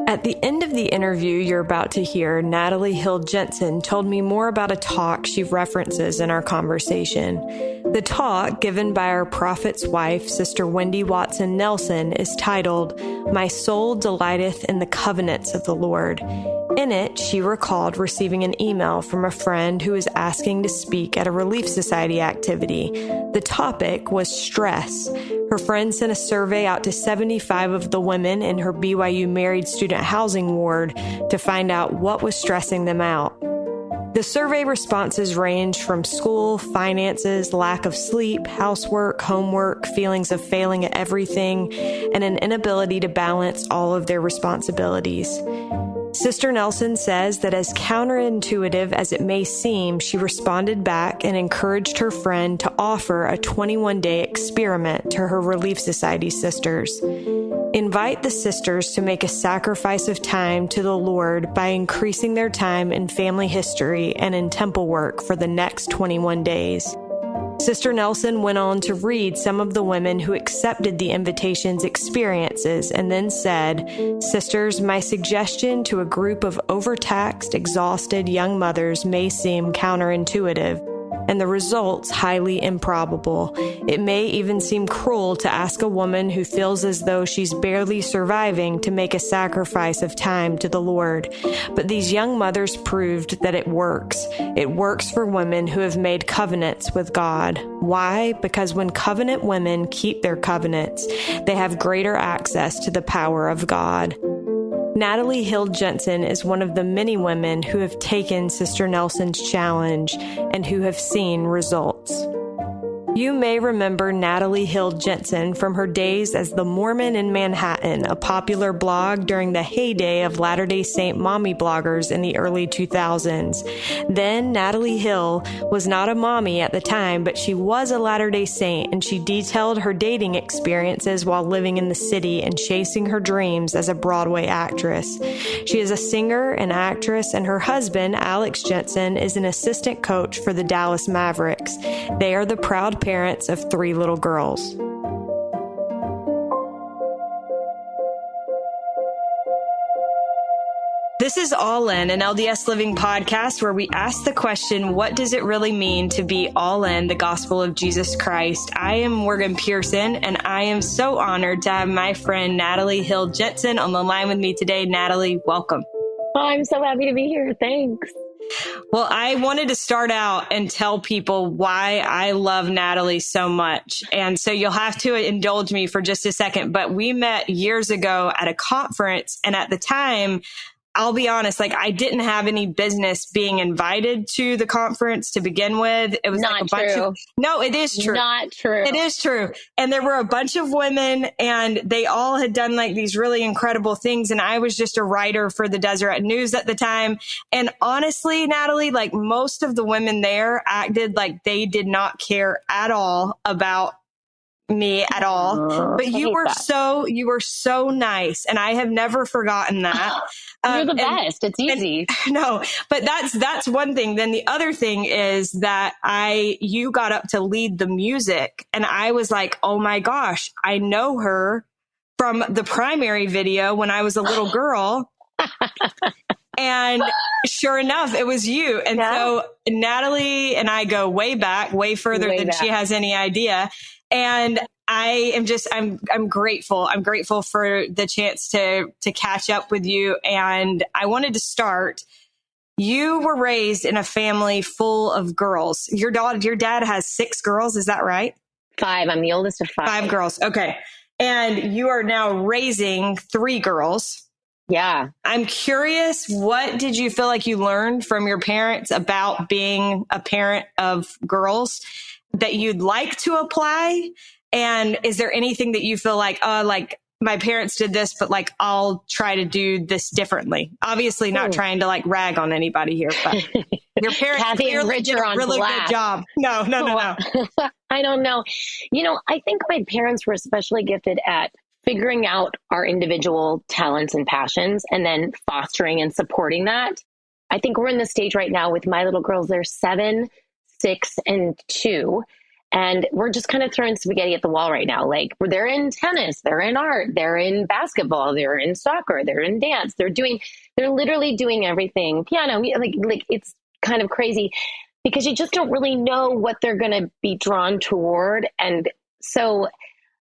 At the end of the interview you're about to hear, Natalie Hill Jensen told me more about a talk she references in our conversation. The talk, given by our prophet's wife, Sister Wendy Watson Nelson, is titled, "My Soul Delighteth in the Covenants of the Lord." In it, she recalled receiving an email from a friend who was asking to speak at a Relief Society activity. The topic was stress. Her friend sent a survey out to 75 of the women in her BYU married student housing ward to find out what was stressing them out. The survey responses ranged from school, finances, lack of sleep, housework, homework, feelings of failing at everything, and an inability to balance all of their responsibilities. Sister Nelson says that as counterintuitive as it may seem, she responded back and encouraged her friend to offer a 21-day experiment to her Relief Society sisters. Invite the sisters to make a sacrifice of time to the Lord by increasing their time in family history and in temple work for the next 21 days. Sister Nelson went on to read some of the women who accepted the invitation's experiences and then said, "Sisters, my suggestion to a group of overtaxed, exhausted young mothers may seem counterintuitive, and the results highly improbable. It may even seem cruel to ask a woman who feels as though she's barely surviving to make a sacrifice of time to the Lord. But these young mothers proved that it works. It works for women who have made covenants with God. Why? Because when covenant women keep their covenants, they have greater access to the power of God." Natalie Hill Jensen is one of the many women who have taken Sister Nelson's challenge and who have seen results. You may remember Natalie Hill Jensen from her days as the Mormon in Manhattan, a popular blog during the heyday of Latter-day Saint mommy bloggers in the early 2000s. Then Natalie Hill was not a mommy at the time, but she was a Latter-day Saint, and she detailed her dating experiences while living in the city and chasing her dreams as a Broadway actress. She is a singer and actress, and her husband, Alex Jensen, is an assistant coach for the Dallas Mavericks. They are the proud parents of 3 little girls. This is All In, an LDS Living podcast where we ask the question, what does it really mean to be all in the gospel of Jesus Christ? I am Morgan Pearson, and I am so honored to have my friend Natalie Hill Jensen on the line with me today. Natalie, welcome. Oh, I'm so happy to be here. Thanks. Well, I wanted to start out and tell people why I love Natalie so much. And so you'll have to indulge me for just a second. But we met years ago at a conference. And at the time, I'll be honest, I didn't have any business being invited to the conference to begin with. It was not true. No, it is true. Not true. It is true. And there were a bunch of women, and they all had done these really incredible things. And I was just a writer for the Deseret News at the time. And honestly, Natalie, most of the women there acted like they did not care at all about me at all, but you were so nice, and I have never forgotten that. You're the best. It's easy. No, but that's one thing. Then the other thing is that you got up to lead the music, and I was like, oh my gosh, I know her from the primary video when I was a little girl. And sure enough, it was you. And so Natalie and I go way back, way further than she has any idea. And I'm grateful. I'm grateful for the chance to catch up with you. And I wanted to start. You were raised in a family full of girls. Your dad has 6 girls. Is that right? 5. I'm the oldest of 5. 5 girls. Okay. And you are now raising 3 girls. Yeah. I'm curious, what did you feel like you learned from your parents about being a parent of girls that you'd like to apply? And is there anything that you feel like my parents did this, but I'll try to do this differently? Obviously not trying to rag on anybody here, but your parents clearly did a really good job. No. I don't know. I think my parents were especially gifted at figuring out our individual talents and passions and then fostering and supporting that. I think we're in the stage right now with my little girls. They're 7, 6, and 2. And we're just kind of throwing spaghetti at the wall right now. Like they're in tennis, they're in art, they're in basketball, they're in soccer, they're in dance. They're literally doing everything. Piano, like it's kind of crazy because you just don't really know what they're going to be drawn toward. And so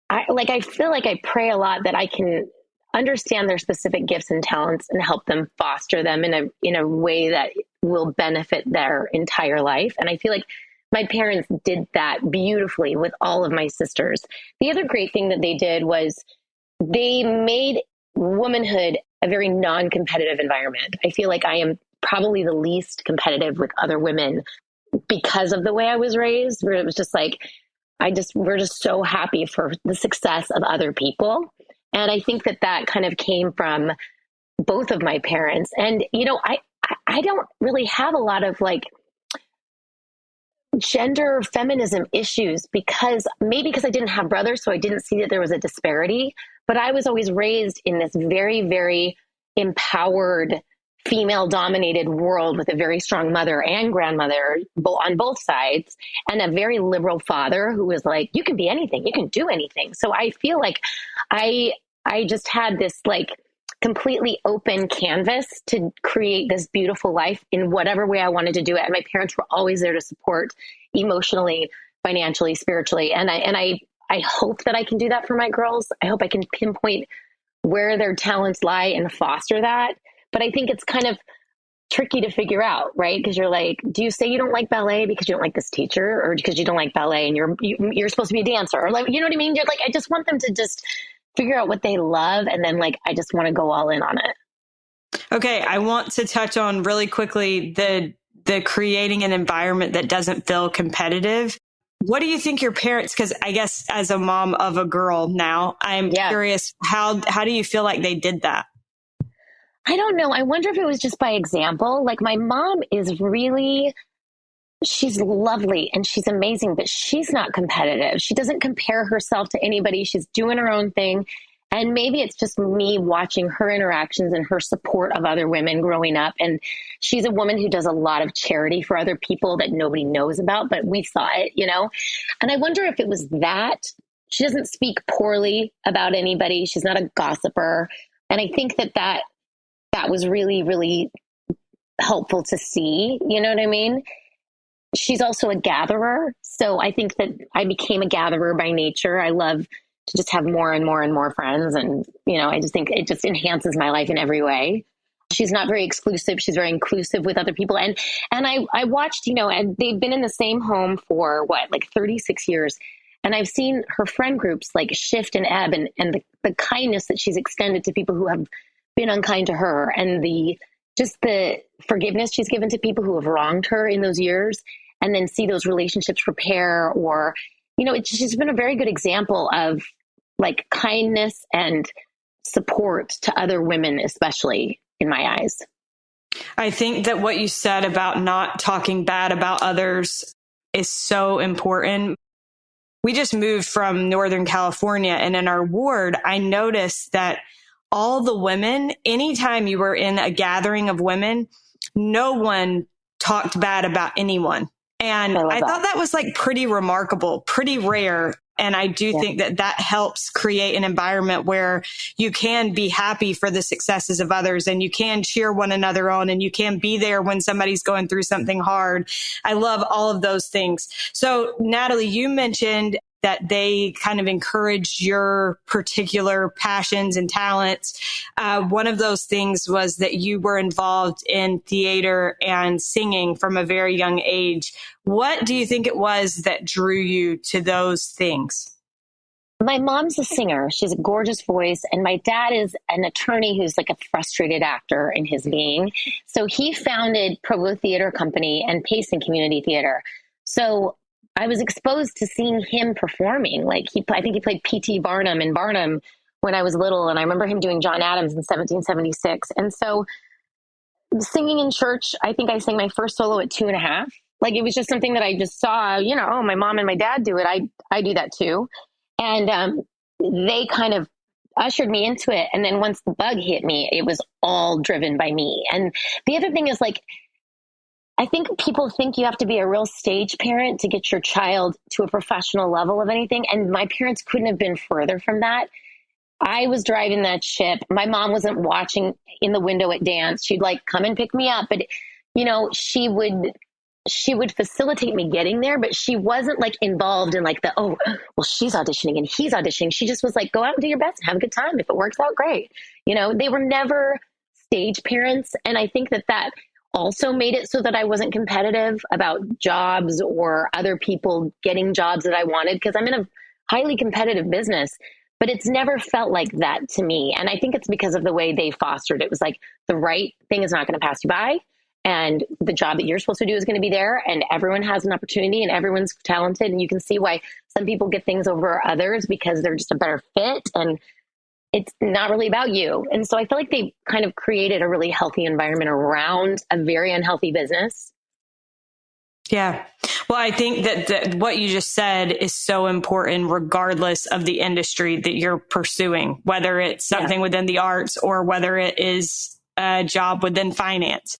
I feel like I pray a lot that I can understand their specific gifts and talents and help them foster them in a way that will benefit their entire life. And I feel like my parents did that beautifully with all of my sisters. The other great thing that they did was they made womanhood a very non-competitive environment. I feel like I am probably the least competitive with other women because of the way I was raised, where it was just like, we're just so happy for the success of other people. And I think that kind of came from both of my parents. And, I don't really have a lot of like gender feminism issues because I didn't have brothers, so I didn't see that there was a disparity, but I was always raised in this very, very empowered female dominated world with a very strong mother and grandmother on both sides, and a very liberal father who was like, you can be anything, you can do anything. So I feel like I just had this like completely open canvas to create this beautiful life in whatever way I wanted to do it. And my parents were always there to support emotionally, financially, spiritually. And I hope that I can do that for my girls. I hope I can pinpoint where their talents lie and foster that. But I think it's kind of tricky to figure out, right? Because you're like, do you say you don't like ballet because you don't like this teacher, or because you don't like ballet and you're supposed to be a dancer, or like, you know what I mean? You're like, I just want them to just figure out what they love, and then like I just want to go all in on it. Okay, I want to touch on really quickly the creating an environment that doesn't feel competitive. What do you think your parents, because I guess as a mom of a girl now, I'm curious, how do you feel like they did that? I don't know. I wonder if it was just by example. Like my mom is really, she's lovely and she's amazing, but she's not competitive. She doesn't compare herself to anybody. She's doing her own thing. And maybe it's just me watching her interactions and her support of other women growing up. And she's a woman who does a lot of charity for other people that nobody knows about, but we saw it, And I wonder if it was that. She doesn't speak poorly about anybody. She's not a gossiper. And I think that was really, really helpful to see. You know what I mean? She's also a gatherer. So I think that I became a gatherer by nature. I love to just have more and more and more friends. And, I just think it just enhances my life in every way. She's not very exclusive. She's very inclusive with other people. And I watched, and they've been in the same home for 36 years. And I've seen her friend groups like shift and ebb, and the kindness that she's extended to people who have been unkind to her, and the forgiveness she's given to people who have wronged her in those years, and then see those relationships repair, or, she's been a very good example of like kindness and support to other women, especially in my eyes. I think that what you said about not talking bad about others is so important. We just moved from Northern California, and in our ward, I noticed that all the women, anytime you were in a gathering of women, no one talked bad about anyone. And I thought that was like pretty remarkable, pretty rare. And I do think that helps create an environment where you can be happy for the successes of others, and you can cheer one another on, and you can be there when somebody's going through something hard. I love all of those things. So Natalie, you mentioned that they kind of encouraged your particular passions and talents. One of those things was that you were involved in theater and singing from a very young age. What do you think it was that drew you to those things? My mom's a singer. She's a gorgeous voice. And my dad is an attorney who's like a frustrated actor in his being. So he founded Provo Theater Company and Payson Community Theater. So I was exposed to seeing him performing. Like I think he played P.T. Barnum in Barnum when I was little. And I remember him doing John Adams in 1776. And so singing in church, I think I sang my first solo at 2.5. Like it was just something that I just saw, oh, my mom and my dad do it. I do that too. And they kind of ushered me into it. And then once the bug hit me, it was all driven by me. And the other thing is like, I think people think you have to be a real stage parent to get your child to a professional level of anything. And my parents couldn't have been further from that. I was driving that ship. My mom wasn't watching in the window at dance. She'd like come and pick me up, but she would facilitate me getting there, but she wasn't like involved in like oh, well, she's auditioning and he's auditioning. She just was like, go out and do your best and have a good time. If it works out, great. They were never stage parents. And I think that also made it so that I wasn't competitive about jobs or other people getting jobs that I wanted, because I'm in a highly competitive business, but it's never felt like that to me. And I think it's because of the way they fostered it. It was like the right thing is not going to pass you by. And the job that you're supposed to do is going to be there, and everyone has an opportunity and everyone's talented. And you can see why some people get things over others because they're just a better fit, and it's not really about you. And so I feel like they kind of created a really healthy environment around a very unhealthy business. Yeah. Well, I think that what you just said is so important, regardless of the industry that you're pursuing, whether it's something within the arts or whether it is a job within finance.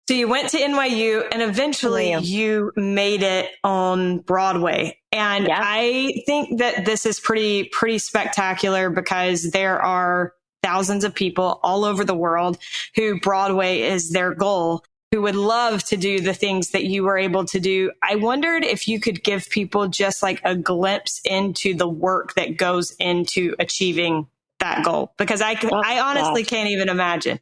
So you went to NYU and eventually you made it on Broadway. And I think that this is pretty spectacular because there are thousands of people all over the world who Broadway is their goal, who would love to do the things that you were able to do. I wondered if you could give people just like a glimpse into the work that goes into achieving that goal, because I honestly can't even imagine.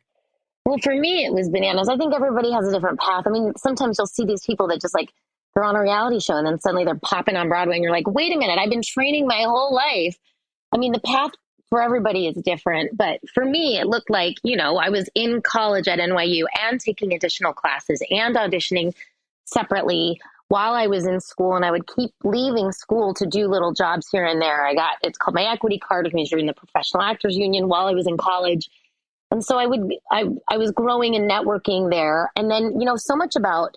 Well, for me, it was bananas. I think everybody has a different path. I mean, sometimes you'll see these people that just like, they're on a reality show and then suddenly they're popping on Broadway and you're like, wait a minute, I've been training my whole life. I mean, the path for everybody is different. But for me, it looked like, I was in college at NYU and taking additional classes and auditioning separately while I was in school. And I would keep leaving school to do little jobs here and there. It's called my equity card, which means you're in the Professional Actors Union while I was in college. And so I was growing and networking there. And then, so much about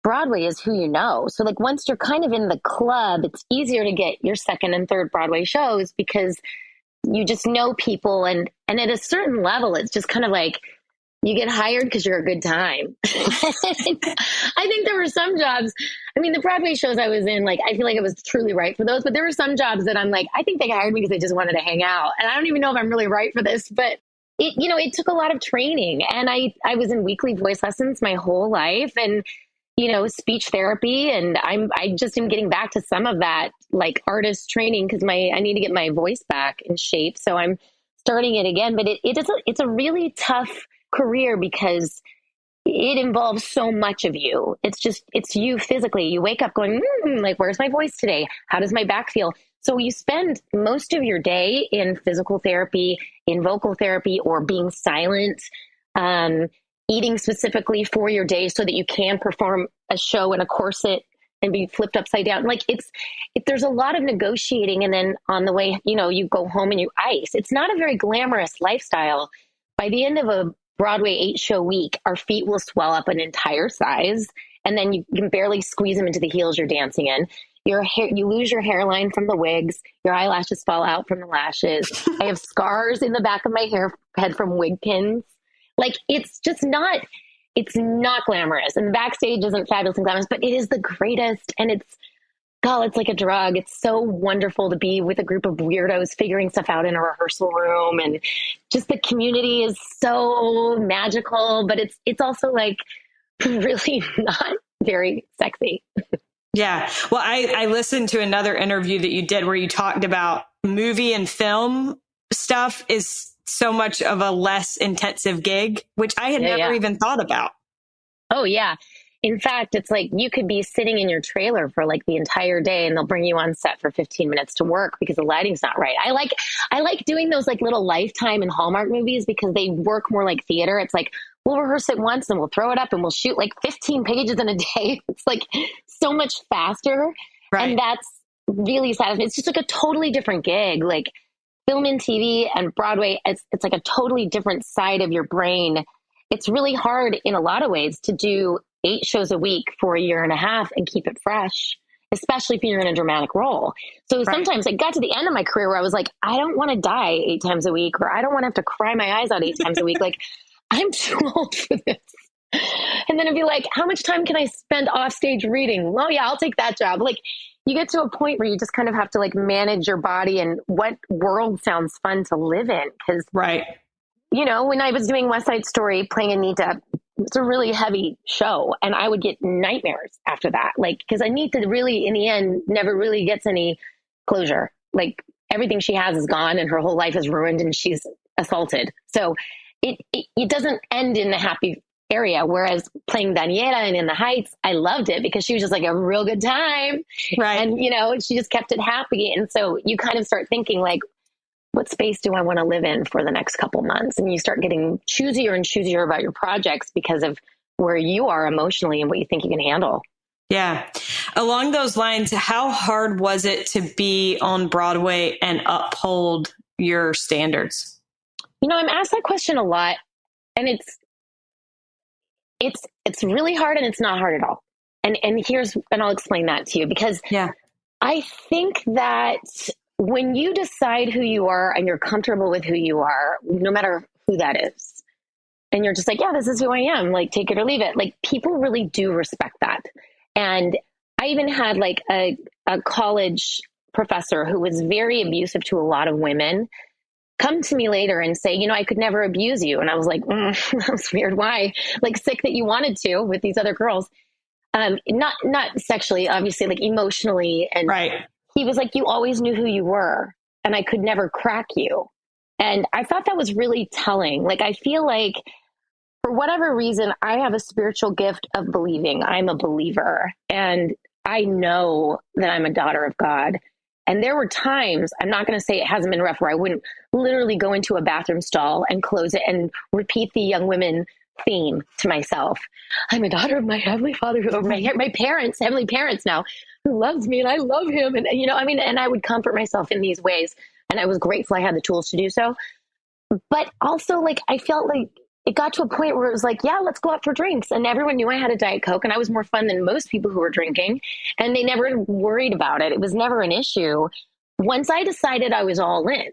Broadway is who you know. So like once you're kind of in the club, it's easier to get your second and third Broadway shows because you just know people. And at a certain level, it's just kind of like you get hired because you're a good time. I think there were some jobs. I mean, the Broadway shows I was in, like, I feel like I was truly right for those. But there were some jobs that I'm like, I think they hired me because they just wanted to hang out. And I don't even know if I'm really right for this, but it took a lot of training, and I was in weekly voice lessons my whole life, and speech therapy, and I just am getting back to some of that like artist training because I need to get my voice back in shape, so I'm starting it again. But it's a really tough career because it involves so much of you. It's you physically. You wake up going, like, where's my voice today? How does my back feel? So you spend most of your day in physical therapy, in vocal therapy, or being silent, eating specifically for your day so that you can perform a show in a corset and be flipped upside down. Like there's a lot of negotiating. And then on the way, you go home and you ice. It's not a very glamorous lifestyle. By the end of a Broadway 8-show week, our feet will swell up an entire size. And then you can barely squeeze them into the heels you're dancing in. Your hair, you lose your hairline from the wigs. Your eyelashes fall out from the lashes. I have scars in the back of my head from wig pins. Like, it's not glamorous. And the backstage isn't fabulous and glamorous, but it is the greatest. And it's like a drug. It's so wonderful to be with a group of weirdos figuring stuff out in a rehearsal room. And just the community is so magical, but it's also like really not very sexy. Yeah. Well, I listened to another interview that you did where you talked about movie and film stuff is so much of a less intensive gig, which I had never even thought about. Oh, yeah. In fact, it's like you could be sitting in your trailer for like the entire day and they'll bring you on set for 15 minutes to work because the lighting's not right. I like doing those like little Lifetime and Hallmark movies because they work more like theater. It's like, we'll rehearse it once and we'll throw it up and we'll shoot like 15 pages in a day. It's like so much faster. Right. And that's really satisfying. It's just like a totally different gig. Like film and TV and Broadway, it's like a totally different side of your brain. It's really hard in a lot of ways to do 8 shows a week for a year and a half and keep it fresh, especially if you're in a dramatic role. So sometimes I got to the end of my career where I was like, I don't want to die 8 times a week, or I don't want to have to cry my eyes out 8 times a week. Like, I'm too old for this. And then it'd be like, how much time can I spend off stage reading? Well, yeah, I'll take that job. Like, you get to a point where you just kind of have to like manage your body and what world sounds fun to live in. Cause right. You know, when I was doing West Side Story, playing Anita, it's a really heavy show, and I would get nightmares after that. Like, because Anita really, in the end, never really gets any closure. Like, everything she has is gone, and her whole life is ruined, and she's assaulted. So it doesn't end in a happy area. Whereas playing Daniela and In the Heights, I loved it because she was just like a real good time, right? And you know, she just kept it happy. And so you kind of start thinking like, what space do I want to live in for the next couple months? And you start getting choosier and choosier about your projects because of where you are emotionally and what you think you can handle. Yeah. Along those lines, how hard was it to be on Broadway and uphold your standards? You know, I'm asked that question a lot, and it's really hard, and it's not hard at all. And I'll explain that to you, because I think that when you decide who you are and you're comfortable with who you are, no matter who that is, and you're just like, yeah, this is who I am, like, take it or leave it. Like, people really do respect that. And I even had like a college professor who was very abusive to a lot of women come to me later and say, you know, I could never abuse you. And I was like, that's weird. Why? Like, sick that you wanted to with these other girls. Not sexually, obviously, like emotionally. And right. He was like, you always knew who you were, and I could never crack you. And I thought that was really telling. Like, I feel like for whatever reason, I have a spiritual gift of believing. I'm a believer, and I know that I'm a daughter of God. And there were times, I'm not going to say it hasn't been rough, where I wouldn't literally go into a bathroom stall and close it and repeat the Young Women theme to myself. I'm a daughter of my Heavenly Father, or my parents, heavenly parents now, who loves me, and I love him. And, you know, I mean, and I would comfort myself in these ways. And I was grateful I had the tools to do so. But also, like, I felt like it got to a point where it was like, yeah, let's go out for drinks. And everyone knew I had a Diet Coke, and I was more fun than most people who were drinking. And they never worried about it. It was never an issue. Once I decided, I was all in.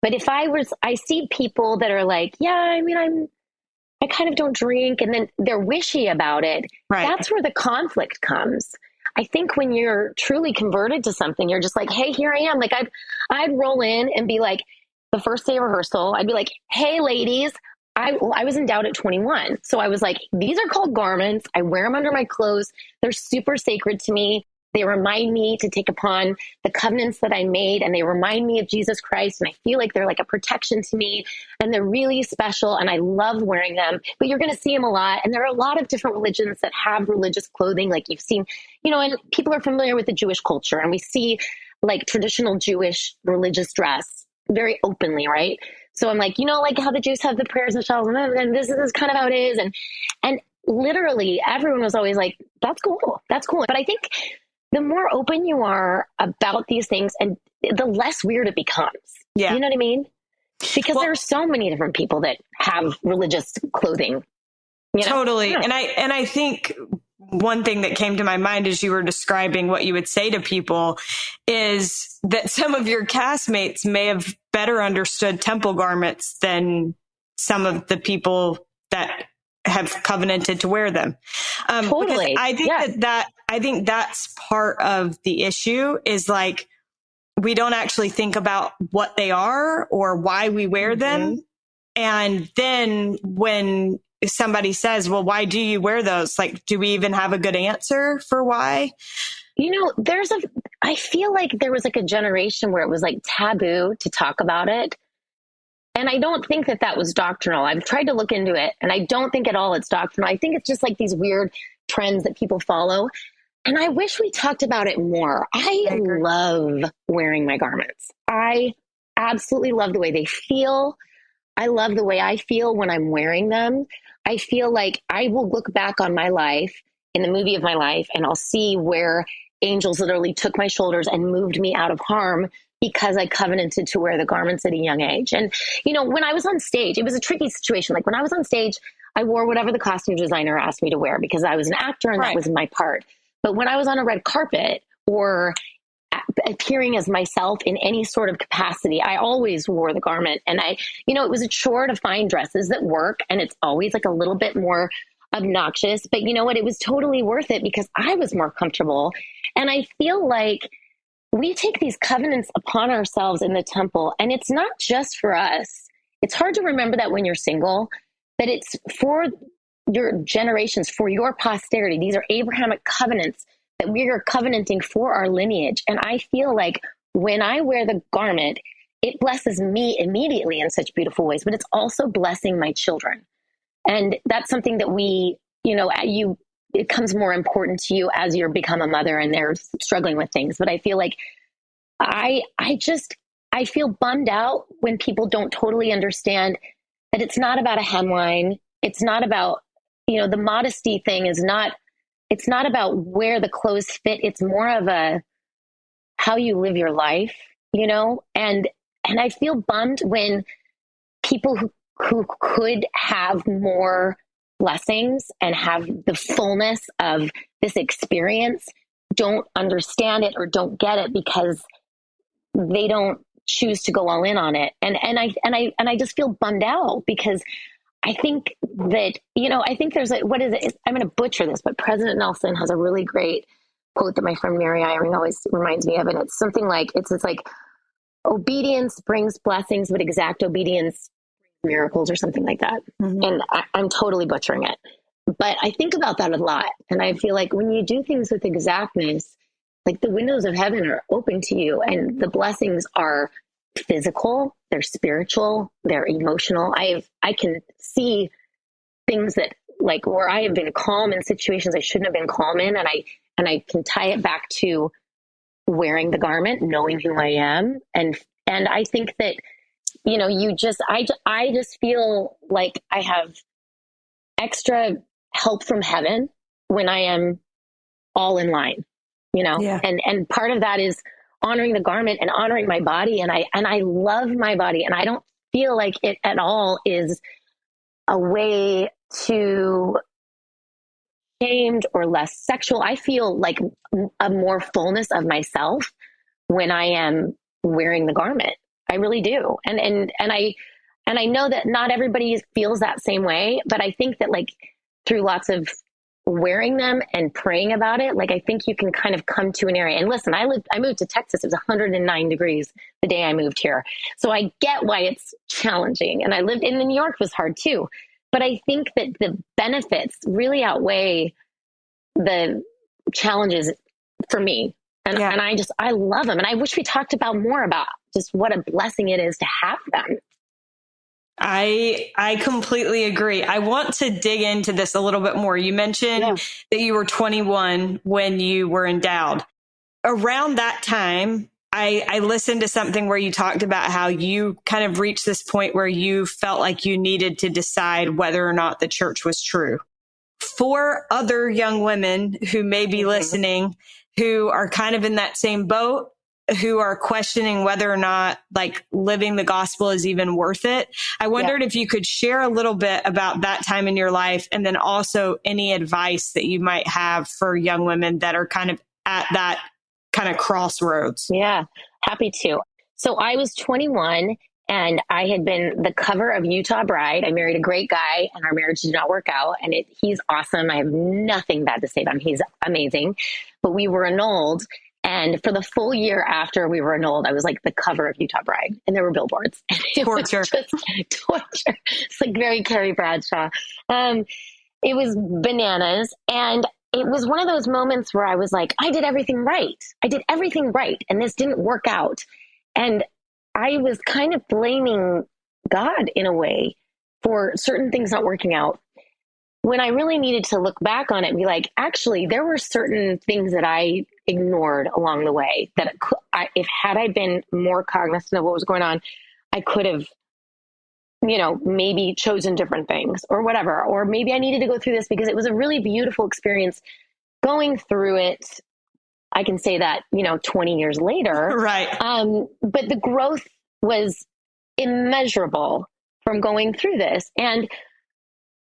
But if I see people that are like, yeah, I mean, I kind of don't drink, and then they're wishy about it. Right. That's where the conflict comes. I think when you're truly converted to something, you're just like, hey, here I am. Like, I'd roll in and be like, the first day of rehearsal, I'd be like, hey, ladies, I was endowed at 21. So I was like, these are called garments. I wear them under my clothes. They're super sacred to me. They remind me to take upon the covenants that I made, and they remind me of Jesus Christ. And I feel like they're like a protection to me, and they're really special, and I love wearing them. But you're going to see them a lot. And there are a lot of different religions that have religious clothing. Like, you've seen, you know, and people are familiar with the Jewish culture, and we see like traditional Jewish religious dress very openly, right? So I'm like, you know, like how the Jews have the prayers and shawls, and this is kind of how it is. And literally everyone was always like, that's cool. That's cool. But I think the more open you are about these things, and the less weird it becomes. Yeah. You know what I mean? Because there are so many different people that have religious clothing. You know? Totally. Yeah. And I think one thing that came to my mind as you were describing what you would say to people is that some of your castmates may have better understood temple garments than some of the people that have covenanted to wear them. Totally. I think I think that's part of the issue is like, we don't actually think about what they are or why we wear them. And then when somebody says, well, why do you wear those? Like, do we even have a good answer for why? You know, I feel like there was like a generation where it was like taboo to talk about it. And I don't think that was doctrinal. I've tried to look into it, and I don't think at all it's doctrinal. I think it's just like these weird trends that people follow. And I wish we talked about it more. I love wearing my garments. I absolutely love the way they feel. I love the way I feel when I'm wearing them. I feel like I will look back on my life in the movie of my life, and I'll see where angels literally took my shoulders and moved me out of harm because I covenanted to wear the garments at a young age. And, you know, when I was on stage, it was a tricky situation. Like, when I was on stage, I wore whatever the costume designer asked me to wear because I was an actor and that was my part. But when I was on a red carpet or appearing as myself in any sort of capacity, I always wore the garment. And it was a chore to find dresses that work. And it's always like a little bit more obnoxious, but you know what? It was totally worth it because I was more comfortable. And I feel like we take these covenants upon ourselves in the temple, and it's not just for us. It's hard to remember that when you're single, that it's for your generations, for your posterity. These are Abrahamic covenants that we are covenanting for our lineage. And I feel like when I wear the garment, it blesses me immediately in such beautiful ways, but it's also blessing my children. And that's something that it becomes more important to you as you become a mother and they're struggling with things. But I feel like I feel bummed out when people don't totally understand that it's not about a hemline. It's not about, the modesty thing it's not about where the clothes fit. It's more of how you live your life, and I feel bummed when people who could have more blessings and have the fullness of this experience don't understand it or don't get it because they don't choose to go all in on it. And I just feel bummed out because I think that, I think there's what is it? I'm going to butcher this, but President Nelson has a really great quote that my friend Mary Eyring always reminds me of. And it's something like, it's like, obedience brings blessings, but exact obedience brings miracles or something like that. Mm-hmm. And I'm totally butchering it. But I think about that a lot. And I feel like when you do things with exactness, like the windows of heaven are open to you and the blessings are physical, they're spiritual, they're emotional. I can see things that like where I have been calm in situations I shouldn't have been calm in. And I can tie it back to wearing the garment, knowing who I am. And I think that, I just feel like I have extra help from heaven when I am all in line, Yeah. And part of that is honoring the garment and honoring my body. And I love my body. And I don't feel like it at all is a way to shamed or less sexual. I feel like a more fullness of myself when I am wearing the garment. I really do. And I know that not everybody feels that same way, but I think that like through lots of wearing them and praying about it, like I think you can kind of come to an area. And listen, I moved to Texas. It was 109 degrees the day I moved here. So I get why it's challenging. And I lived in New York was hard too. But I think that the benefits really outweigh the challenges for me. And, yeah. And I love them. And I wish we talked more about just what a blessing it is to have them. I completely agree. I want to dig into this a little bit more. You mentioned that you were 21 when you were endowed. Around that time, I listened to something where you talked about how you kind of reached this point where you felt like you needed to decide whether or not the church was true. For other young women who may be listening, who are kind of in that same boat, who are questioning whether or not like living the gospel is even worth it. I wondered if you could share a little bit about that time in your life and then also any advice that you might have for young women that are kind of at that kind of crossroads. Yeah, happy to. So I was 21 and I had been the cover of Utah Bride. I married a great guy and our marriage did not work out. And he's awesome. I have nothing bad to say about him. He's amazing. But we were annulled. And for the full year after we were annulled, I was like the cover of Utah Bride and there were billboards. Torture. Torture. It's like very Carrie Bradshaw. It was bananas. And it was one of those moments where I was like, I did everything right. And this didn't work out. And I was kind of blaming God in a way for certain things not working out. When I really needed to look back on it and be like, actually, there were certain things that I ignored along the way that if had I been more cognizant of what was going on, I could have, maybe chosen different things or whatever. Or maybe I needed to go through this because it was a really beautiful experience going through it. I can say that, 20 years later. Right. But the growth was immeasurable from going through this. And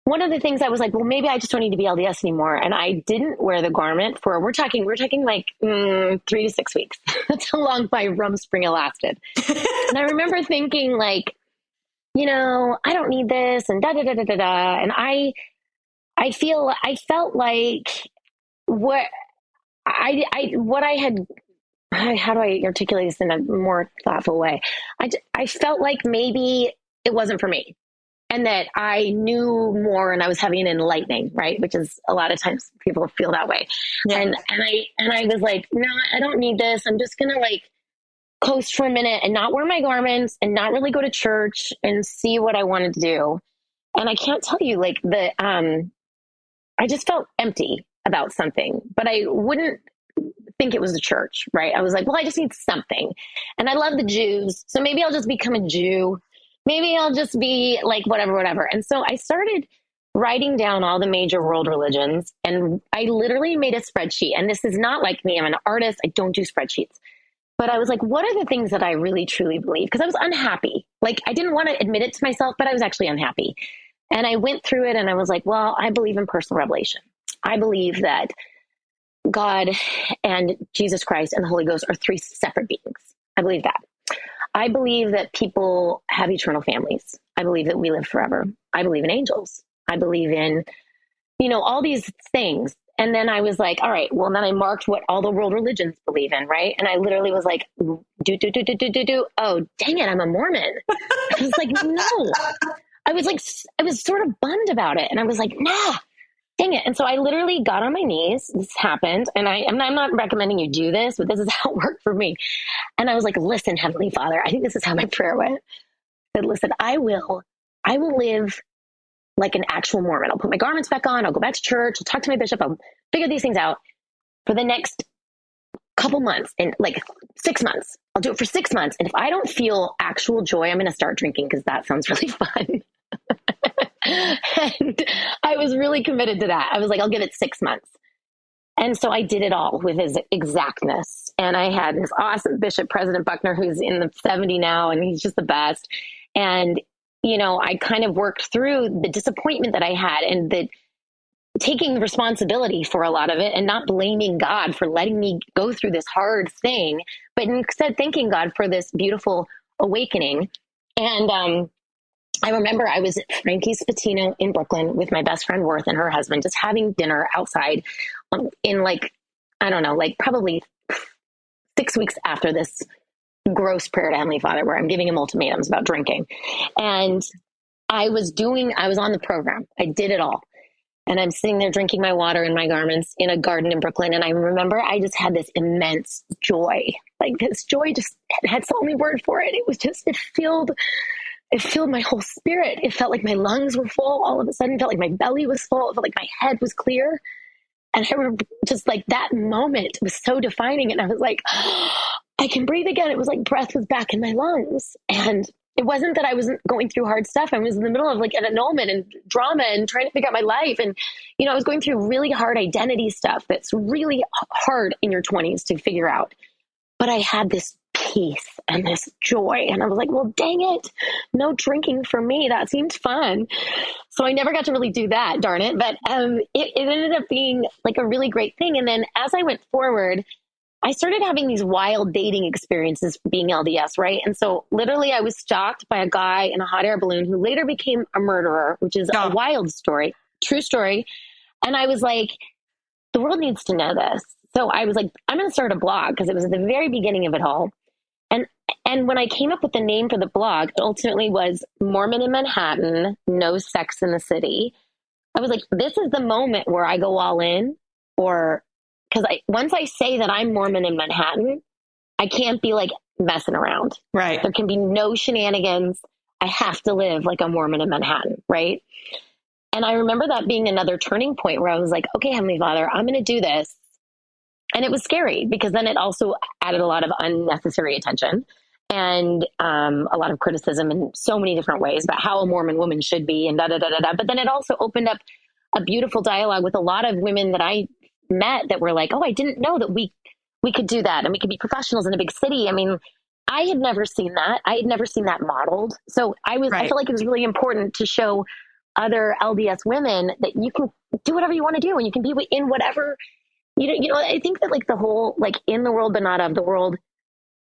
one of the things I was like, well, maybe I just don't need to be LDS anymore. And I didn't wear the garment for, we're talking like 3 to 6 weeks. That's how long my Rumspringa lasted. And I remember thinking like, I don't need this and da, da, da, da, da, da. And I felt like what what I had, how do I articulate this in a more thoughtful way? I felt like maybe it wasn't for me, and that I knew more and I was having an enlightening, right? Which is a lot of times people feel that way. Yeah. And I was like, no, I don't need this. I'm just going to like coast for a minute and not wear my garments and not really go to church and see what I wanted to do. And I can't tell you, like, I just felt empty about something, but I wouldn't think it was the church, right? I was like, well, I just need something. And I love the Jews. So maybe I'll just become a Jew. Maybe I'll just be like, whatever. And so I started writing down all the major world religions. And I literally made a spreadsheet. And this is not like me. I'm an artist. I don't do spreadsheets. But I was like, what are the things that I really, truly believe? Because I was unhappy. Like, I didn't want to admit it to myself, but I was actually unhappy. And I went through it and I was like, well, I believe in personal revelation. I believe that God and Jesus Christ and the Holy Ghost are three separate beings. I believe that. I believe that people have eternal families. I believe that we live forever. I believe in angels. I believe in, all these things. And then I was like, all right, well, then I marked what all the world religions believe in, right? And I literally was like, do. Oh, dang it, I'm a Mormon. I was like, no. I was sort of bummed about it. And I was like, nah, dang it. And so I literally got on my knees. This happened. And I'm not recommending you do this, but this is how it worked for me. And I was like, listen, Heavenly Father, I think this is how my prayer went. I said, listen, I will live like an actual Mormon. I'll put my garments back on. I'll go back to church. I'll talk to my bishop. I'll figure these things out for the next couple months, and like 6 months. I'll do it for 6 months. And if I don't feel actual joy, I'm going to start drinking because that sounds really fun. And I was really committed to that. I was like, I'll give it 6 months. And so I did it all with his exactness. And I had this awesome Bishop, President Buckner, who's in the 70 now, and he's just the best. And, I kind of worked through the disappointment that I had and the taking responsibility for a lot of it and not blaming God for letting me go through this hard thing, but instead thanking God for this beautiful awakening. And, I remember I was at Frankie's Patino in Brooklyn with my best friend Worth and her husband, just having dinner outside in probably 6 weeks after this gross prayer to Heavenly Father, where I'm giving him ultimatums about drinking. And I was on the program. I did it all. And I'm sitting there drinking my water in my garments in a garden in Brooklyn. And I remember I just had this immense joy. Like, this joy just had the only word for it. It filled my whole spirit. It felt like my lungs were full all of a sudden. It felt like my belly was full. It felt like my head was clear. And I remember just like that moment was so defining. And I was like, oh, I can breathe again. It was like breath was back in my lungs. And it wasn't that I wasn't going through hard stuff. I was in the middle of like an annulment and drama and trying to figure out my life. And, I was going through really hard identity stuff that's really hard in your 20s to figure out. But I had this peace and this joy. And I was like, well, dang it. No drinking for me. That seemed fun. So I never got to really do that, darn it. But it ended up being like a really great thing. And then as I went forward, I started having these wild dating experiences being LDS, right? And so literally I was stalked by a guy in a hot air balloon who later became a murderer, which is a wild story, true story. And I was like, the world needs to know this. So I was like, I'm going to start a blog because it was at the very beginning of it all. And when I came up with the name for the blog, it ultimately was Mormon in Manhattan, No Sex in the City. I was like, this is the moment where I go all in, or because once I say that I'm Mormon in Manhattan, I can't be like messing around. Right. There can be no shenanigans. I have to live like a Mormon in Manhattan. Right. And I remember that being another turning point where I was like, okay, Heavenly Father, I'm going to do this. And it was scary because then it also added a lot of unnecessary attention and a lot of criticism in so many different ways about how a Mormon woman should be and da-da-da-da-da. But then it also opened up a beautiful dialogue with a lot of women that I met that were like, oh, I didn't know that we could do that and we could be professionals in a big city. I mean, I had never seen that. I had never seen that modeled. So I felt like it was really important to show other LDS women that you can do whatever you want to do and you can be in whatever, I think that like the whole, like in the world, but not of the world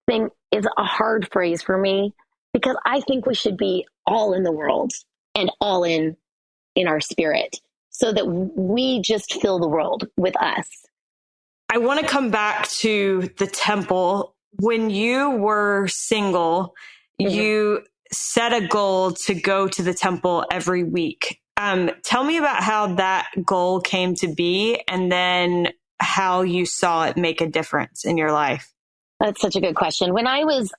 thing is a hard phrase for me because I think we should be all in the world and all in our spirit. so that we just fill the world with us. I want to come back to the temple. When you were single, you set a goal to go to the temple every week. Tell me about how that goal came to be, and then how you saw it make a difference in your life. That's such a good question. I must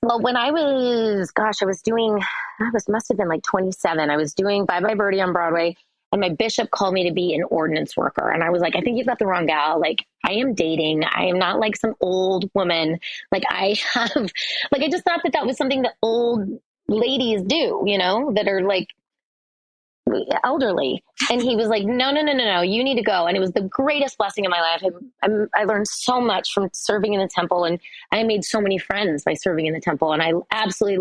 have been like 27. I was doing Bye Bye Birdie on Broadway, and my bishop called me to be an ordinance worker. And I was like, I think you've got the wrong gal. Like, I am dating. I am not like some old woman. Like, I just thought that was something that old ladies do, that are like elderly. And he was like, no, you need to go. And it was the greatest blessing in my life. I learned so much from serving in the temple, and I made so many friends by serving in the temple. And I absolutely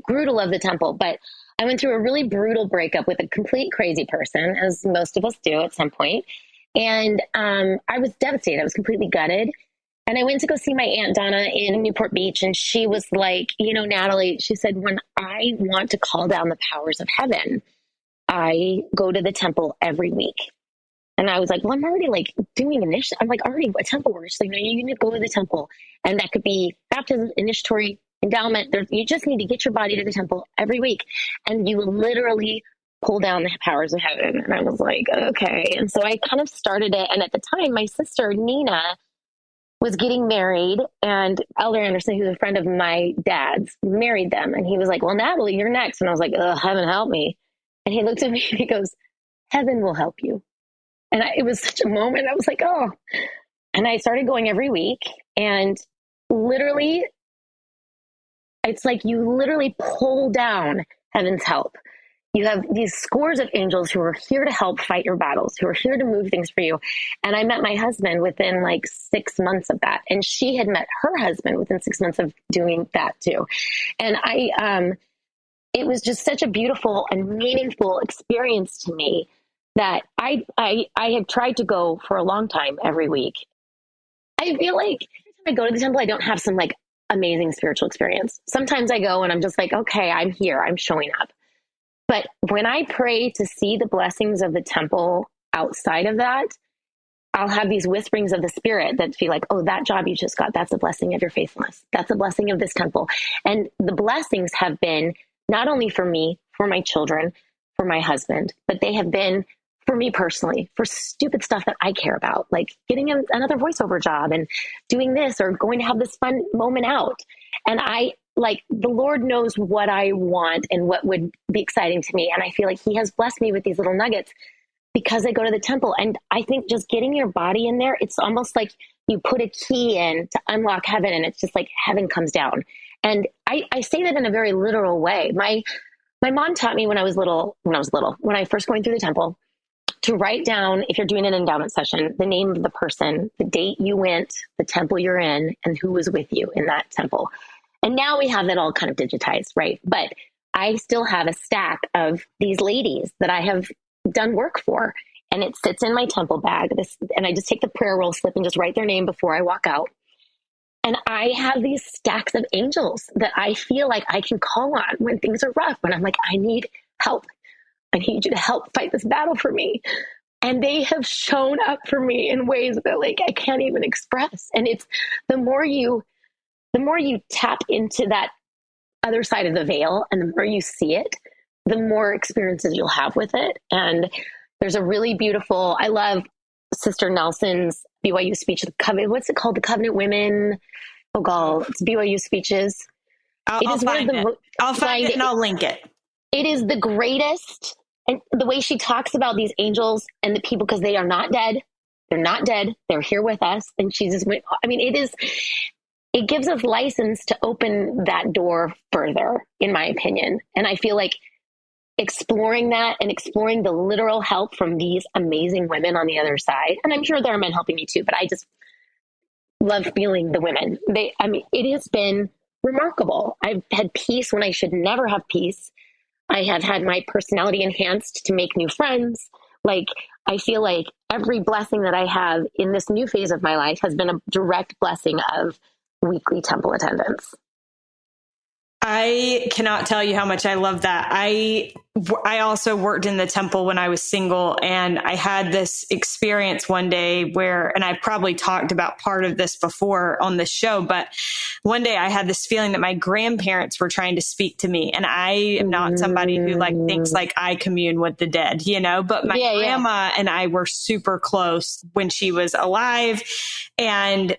grew to love the temple. But I went through a really brutal breakup with a complete crazy person, as most of us do at some point. And I was devastated. I was completely gutted. And I went to go see my Aunt Donna in Newport Beach. And she was like, Natalie, she said, when I want to call down the powers of heaven, I go to the temple every week. And I was like, well, I'm already like doing I'm like already a temple worker. She's like, no, you need to go to the temple. And that could be baptism, initiatory, endowment. You just need to get your body to the temple every week. And you literally pull down the powers of heaven. And I was like, okay. And so I kind of started it. And at the time, my sister, Nina, was getting married, and Elder Anderson, who's a friend of my dad's, married them. And he was like, well, Natalie, you're next. And I was like, heaven help me. And he looked at me and he goes, heaven will help you. And it was such a moment. I was like, oh. And I started going every week. And literally, it's like you literally pull down heaven's help. You have these scores of angels who are here to help fight your battles, who are here to move things for you. And I met my husband within like 6 months of that. And she had met her husband within 6 months of doing that too. And it was just such a beautiful and meaningful experience to me that I have tried to go for a long time every week. I feel like every time I go to the temple, I don't have some like amazing spiritual experience. Sometimes I go and I'm just like, okay, I'm here, I'm showing up. But when I pray to see the blessings of the temple outside of that, I'll have these whisperings of the Spirit that feel like, oh, that job you just got, that's a blessing of your faithfulness. That's a blessing of this temple. And the blessings have been not only for me, for my children, for my husband, but they have been for me personally, for stupid stuff that I care about, like getting another voiceover job and doing this, or going to have this fun moment out. And the Lord knows what I want and what would be exciting to me. And I feel like He has blessed me with these little nuggets because I go to the temple. And I think just getting your body in there, it's almost like you put a key in to unlock heaven, and it's just like heaven comes down. And I say that in a very literal way. My mom taught me when I first going through the temple, to write down, if you're doing an endowment session, the name of the person, the date you went, the temple you're in, and who was with you in that temple. And now we have that all kind of digitized, right? But I still have a stack of these ladies that I have done work for, and it sits in my temple bag. And I just take the prayer roll slip and just write their name before I walk out. And I have these stacks of angels that I feel like I can call on when things are rough, when I'm like, I need help. I need you to help fight this battle for me. And they have shown up for me in ways that like I can't even express. And it's the more you tap into that other side of the veil, and the more you see it, the more experiences you'll have with it. And there's a really beautiful, I love Sister Nelson's BYU speech, the Covenant, what's it called? The Covenant Women. Oh God, it's BYU speeches. I'll find it and I'll link it. It is the greatest. And the way she talks about these angels and the people, because they are not dead. They're not dead. They're here with us. And she just went, it gives us license to open that door further, in my opinion. And I feel like exploring that and exploring the literal help from these amazing women on the other side. And I'm sure there are men helping me too, but I just love feeling the women. It has been remarkable. I've had peace when I should never have peace. I have had my personality enhanced to make new friends. Like, I feel like every blessing that I have in this new phase of my life has been a direct blessing of weekly temple attendance. I cannot tell you how much I love that. I also worked in the temple when I was single, and I had this experience one day where, and I've probably talked about part of this before on this show, but one day I had this feeling that my grandparents were trying to speak to me. And I am not somebody who like thinks like I commune with the dead, but my grandma and I were super close when she was alive. And,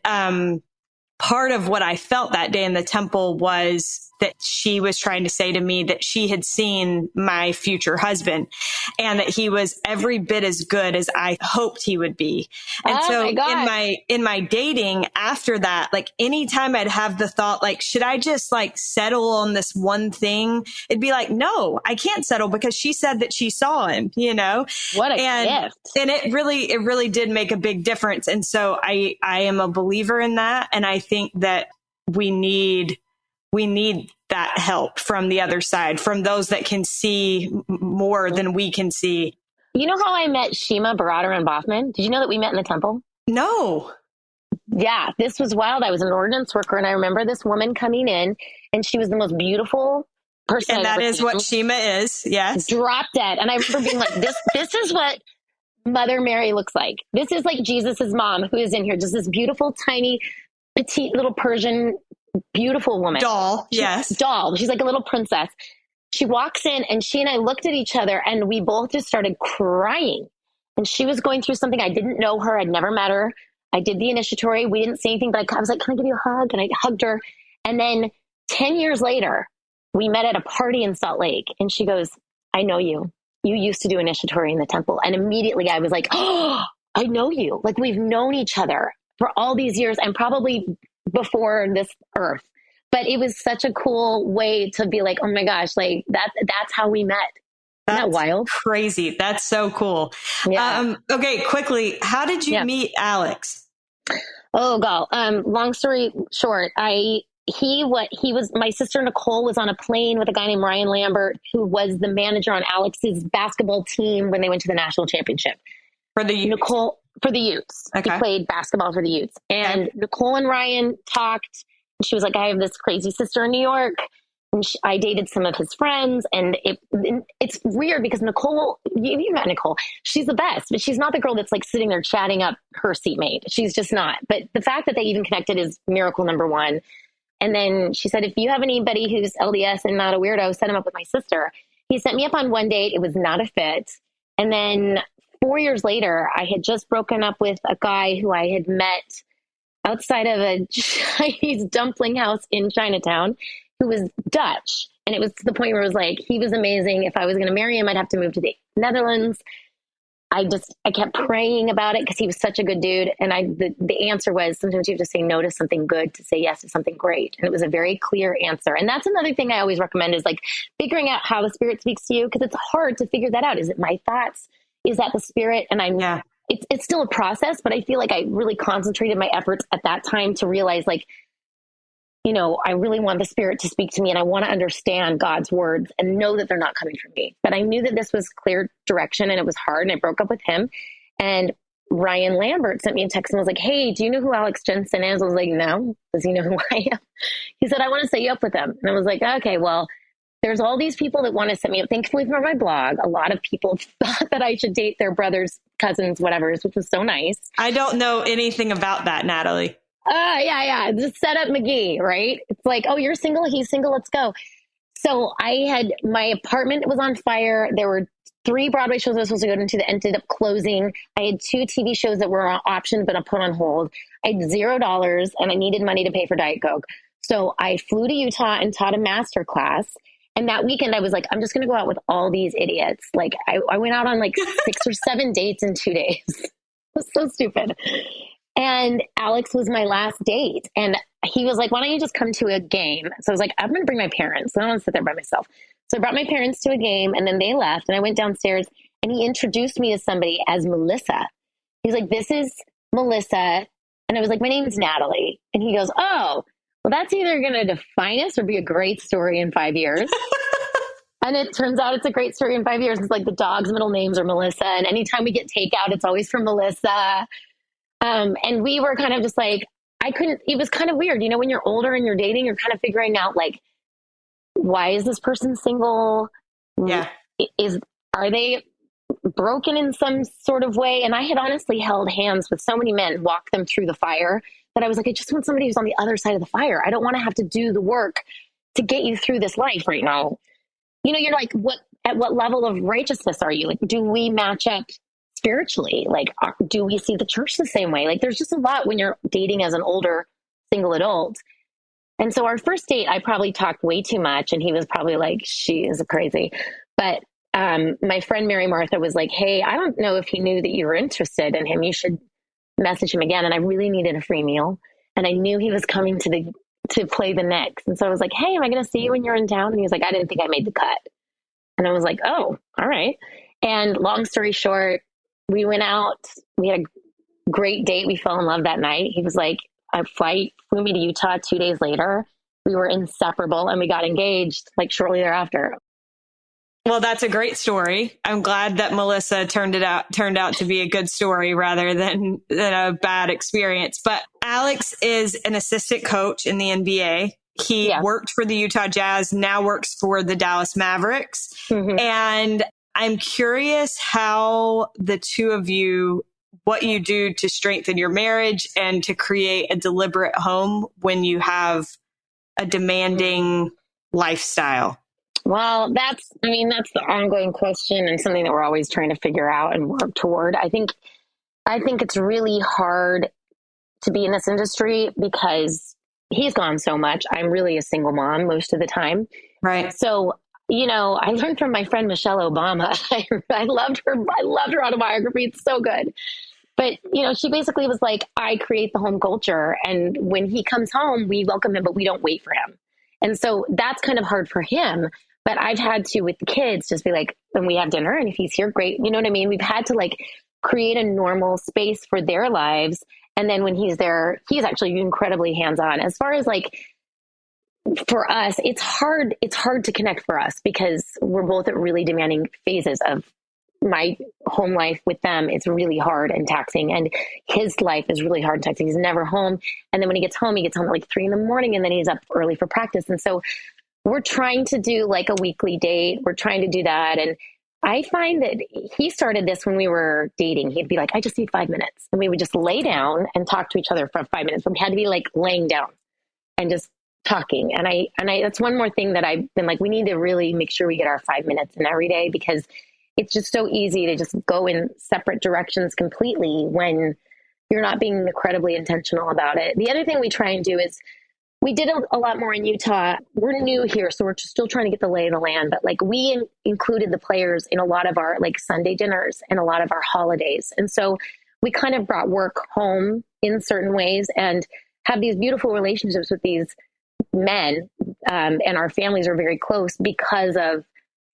part of what I felt that day in the temple was that she was trying to say to me that she had seen my future husband and that he was every bit as good as I hoped he would be. And so in my dating after that, like anytime I'd have the thought, like, should I just like settle on this one thing? It'd be like, no, I can't settle because she said that she saw him, What a gift. And it really did make a big difference. And so I am a believer in that. And I think that we need that help from the other side, from those that can see more than we can see. You know how I met Shima Baratter and Boffman? Did you know that we met in the temple? No. Yeah, this was wild. I was an ordinance worker, and I remember this woman coming in, and she was the most beautiful person. And that is what Shima is. Yes. Drop dead. And I remember being like, this is what Mother Mary looks like. This is like Jesus's mom who is in here. Just this beautiful, tiny, petite little Persian beautiful woman. Doll. Yes. Doll. She's like a little princess. She walks in and she and I looked at each other and we both just started crying. And she was going through something. I didn't know her. I'd never met her. I did the initiatory. We didn't say anything, but I was like, can I give you a hug? And I hugged her. And then 10 years later, we met at a party in Salt Lake. And she goes, I know you. You used to do initiatory in the temple. And immediately I was like, oh, I know you. Like we've known each other for all these years and probably before this earth. But it was such a cool way to be like, oh my gosh, like that's how we met. Isn't that wild? Crazy. That's so cool. Yeah. Okay, quickly, how did you meet Alex? Oh God. Long story short, my sister Nicole was on a plane with a guy named Ryan Lambert, who was the manager on Alex's basketball team when they went to the national championship. For the youth? Nicole, for the youths. Okay. He played basketball for the youths. And Nicole and Ryan talked. And she was like, I have this crazy sister in New York. And I dated some of his friends. And it's weird because Nicole, you met Nicole. She's the best, but she's not the girl that's like sitting there chatting up her seatmate. She's just not. But the fact that they even connected is miracle number one. And then she said, if you have anybody who's LDS and not a weirdo, set him up with my sister. He set me up on one date. It was not a fit. And then 4 years later, I had just broken up with a guy who I had met outside of a Chinese dumpling house in Chinatown who was Dutch. And it was to the point where it was like, he was amazing. If I was going to marry him, I'd have to move to the Netherlands. I kept praying about it because he was such a good dude. And the answer was sometimes you have to say no to something good to say yes to something great. And it was a very clear answer. And that's another thing I always recommend is like figuring out how the Spirit speaks to you, because it's hard to figure that out. Is it my thoughts? Is that the Spirit? And it's still a process, but I feel like I really concentrated my efforts at that time to realize like, I really want the Spirit to speak to me and I want to understand God's words and know that they're not coming from me. But I knew that this was clear direction and it was hard, and I broke up with him. And Ryan Lambert sent me a text and was like, hey, do you know who Alex Jensen is? I was like, no. Does he know who I am? He said, I want to set you up with him. And I was like, okay, well, there's all these people that want to set me up. Thankfully for my blog, a lot of people thought that I should date their brothers, cousins, whatever, which was so nice. I don't know anything about that, Natalie. Yeah. Just set up McGee, right? It's like, oh, you're single, he's single, let's go. So my apartment was on fire. There were 3 Broadway shows I was supposed to go into that ended up closing. I had 2 TV shows that were on option, but I put on hold. I had $0 and I needed money to pay for Diet Coke. So I flew to Utah and taught a master class. And that weekend I was like, I'm just going to go out with all these idiots. Like I went out on like 6 or 7 dates in 2 days. It was so stupid. And Alex was my last date. And he was like, why don't you just come to a game? So I was like, I'm going to bring my parents. I don't want to sit there by myself. So I brought my parents to a game and then they left. And I went downstairs and he introduced me to somebody as Melissa. He's like, this is Melissa. And I was like, my name's Natalie. And he goes, oh, well, that's either going to define us or be a great story in 5 years. And it turns out it's a great story in 5 years. It's like the dog's middle names are Melissa. And anytime we get takeout, it's always from Melissa. And we were kind of just like, it was kind of weird. When you're older and you're dating, you're kind of figuring out like, why is this person single? Yeah. Are they broken in some sort of way? And I had honestly held hands with so many men, walked them through the fire, that I was like, I just want somebody who's on the other side of the fire. I don't want to have to do the work to get you through this life right now. You're like, at what level of righteousness are you? Like, do we match up spiritually? Like, do we see the church the same way? Like, there's just a lot when you're dating as an older single adult. And so our first date, I probably talked way too much, and he was probably like, she is crazy. But my friend Mary Martha was like, hey, I don't know if he knew that you were interested in him. You should message him again. And I really needed a free meal. And I knew he was coming to play the Knicks. And so I was like, hey, am I going to see you when you're in town? And he was like, I didn't think I made the cut. And I was like, oh, all right. And long story short, we went out. We had a great date. We fell in love that night. He was like, a flight flew me to Utah 2 days later. We were inseparable, and we got engaged like shortly thereafter. Well, that's a great story. I'm glad that Melissa turned out to be a good story rather than a bad experience. But Alex is an assistant coach in the NBA. He worked for the Utah Jazz, now works for the Dallas Mavericks. Mm-hmm. And I'm curious how the two of you, what you do to strengthen your marriage and to create a deliberate home when you have a demanding lifestyle. Well, that's the ongoing question, and something that we're always trying to figure out and work toward. I think it's really hard to be in this industry because he's gone so much. I'm really a single mom most of the time. Right. So, I learned from my friend Michelle Obama. I loved her. I loved her autobiography. It's so good. But, she basically was like, I create the home culture. And when he comes home, we welcome him, but we don't wait for him. And so that's kind of hard for him. But I've had to, with the kids, just be like, when we have dinner, and if he's here, great. You know what I mean? We've had to create a normal space for their lives. And then when he's there, he's actually incredibly hands-on. As far as for us, it's hard to connect for us because we're both at really demanding phases of my home life with them. It's really hard and taxing. And his life is really hard and taxing. He's never home. And then when he gets home at 3 a.m, and then he's up early for practice. And so we're trying to do a weekly date. We're trying to do that. And I find that he started this when we were dating. He'd be like, I just need 5 minutes. And we would just lay down and talk to each other for 5 minutes. But we had to be laying down and just talking. And I that's one more thing that I've been like, we need to really make sure we get our 5 minutes in every day, because it's just so easy to just go in separate directions completely when you're not being incredibly intentional about it. The other thing we try and do is, we did a lot more in Utah. We're new here, so we're still trying to get the lay of the land. But we included the players in a lot of our Sunday dinners and a lot of our holidays. And so we kind of brought work home in certain ways and have these beautiful relationships with these men. And our families are very close because of,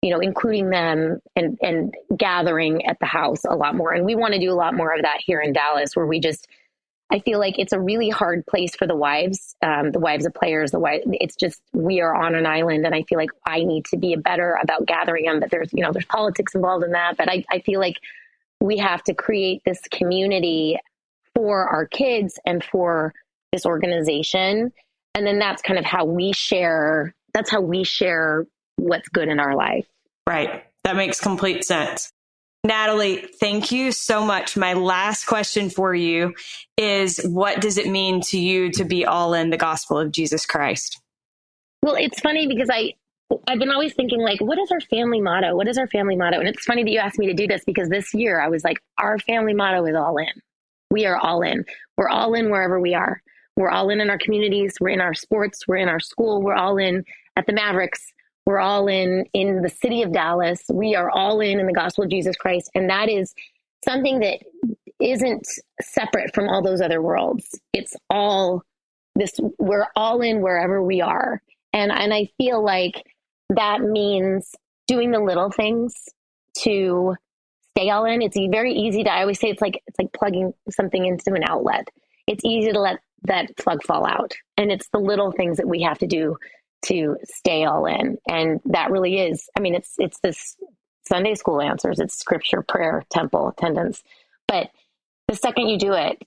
including them and gathering at the house a lot more. And we want to do a lot more of that here in Dallas, where I feel like it's a really hard place for the wives of players. It's just, we are on an island, and I feel like I need to be better about gathering them. But there's politics involved in that. But I feel like we have to create this community for our kids and for this organization. And then that's kind of how we share. That's how we share what's good in our life. Right. That makes complete sense. Natalie, thank you so much. My last question for you is, what does it mean to you to be all in the gospel of Jesus Christ? Well, it's funny because I've been always thinking, what is our family motto? What is our family motto? And it's funny that you asked me to do this, because this year I was like, our family motto is all in. We are all in. We're all in wherever we are. We're all in our communities. We're in our sports. We're in our school. We're all in at the Mavericks. We're all in the city of Dallas. We are all in the gospel of Jesus Christ. And that is something that isn't separate from all those other worlds. It's all this, we're all in wherever we are. And I feel like that means doing the little things to stay all in. It's very easy to, I always say it's like plugging something into an outlet. It's easy to let that plug fall out. And it's the little things that we have to do to stay all in. And that really is, it's this Sunday school answers, it's scripture, prayer, temple, attendance. But the second you do it,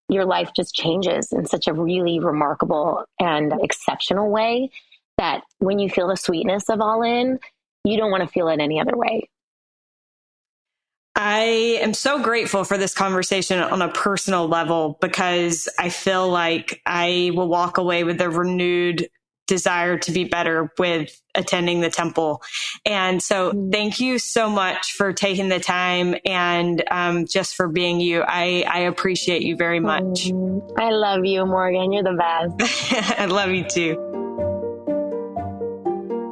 your life just changes in such a really remarkable and exceptional way. that when you feel the sweetness of All In, you don't want to feel it any other way. I am so grateful for this conversation on a personal level, because I feel like I will walk away with a renewed desire to be better with attending the temple. And so thank you so much for taking the time and just for being you. I appreciate you very much. I love you, Morgan. You're the best. I love you too.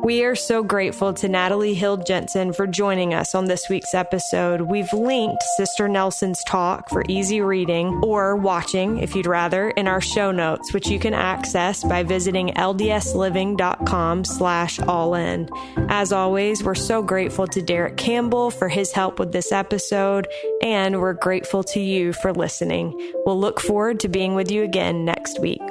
We are so grateful to Natalie Hill Jensen for joining us on this week's episode. We've linked Sister Nelson's talk for easy reading or watching, if you'd rather, in our show notes, which you can access by visiting ldsliving.com/allin. As always, we're so grateful to Derek Campbell for his help with this episode, and we're grateful to you for listening. We'll look forward to being with you again next week.